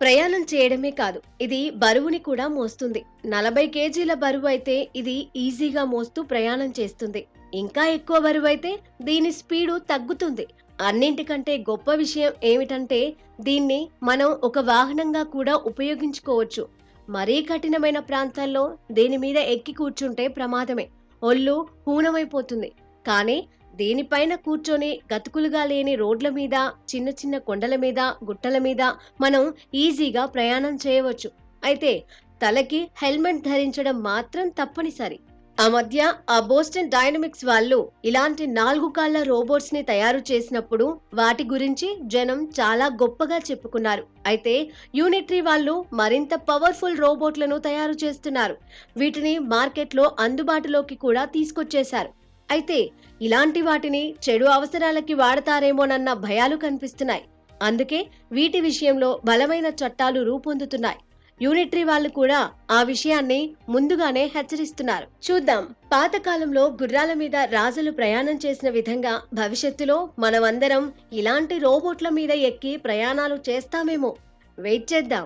ప్రయాణం చేయడమే కాదు, ఇది బరువుని కూడా మోస్తుంది. 40 కేజీల బరువు అయితే ఇది ఈజీగా మోస్తూ ప్రయాణం చేస్తుంది. ఇంకా ఎక్కువ బరువైతే దీని స్పీడు తగ్గుతుంది. అన్నింటికంటే గొప్ప విషయం ఏమిటంటే దీన్ని మనం ఒక వాహనంగా కూడా ఉపయోగించుకోవచ్చు. మరీ కఠినమైన ప్రాంతాల్లో దీని మీద ఎక్కి కూర్చుంటే ప్రమాదమే. ఒళ్ళు హూనమైపోతుంది. కానీ దీనిపైన కూర్చొని గతుకులుగా లేని రోడ్ల మీద, చిన్న చిన్న కొండల మీద, గుట్టల మీద మనం ఈజీగా ప్రయాణం చేయవచ్చు. అయితే తలకి హెల్మెట్ ధరించడం మాత్రం తప్పనిసరి. ఆ మధ్య ఆ బోస్టన్ డైనమిక్స్ వాళ్ళు ఇలాంటి 4 కాళ్ల రోబోట్స్ ని తయారు చేసినప్పుడు వాటి గురించి జనం చాలా గొప్పగా చెప్పుకున్నారు. అయితే యూనిట్రీ వాళ్ళు మరింత పవర్ఫుల్ రోబోట్లను తయారు చేస్తున్నారు. వీటిని మార్కెట్లో అందుబాటులోకి కూడా తీసుకొచ్చేశారు. అయితే ఇలాంటి వాటిని చెడు అవసరాలకి వాడతారేమోనన్న భయాలు కనిపిస్తున్నాయి. అందుకే వీటి విషయంలో బలమైన చట్టాలు రూపొందుతున్నాయి. యూనిట్రీ వాళ్ళు కూడా ఆ విషయాన్ని ముందుగానే హెచ్చరిస్తున్నారు. చూద్దాం, పాతకాలంలో గుర్రాల మీద రాజులు ప్రయాణం చేసిన విధంగా భవిష్యత్తులో మనమందరం ఇలాంటి రోబోట్ల మీద ఎక్కి ప్రయాణాలు చేస్తామేమో. వెయిట్ చేద్దాం.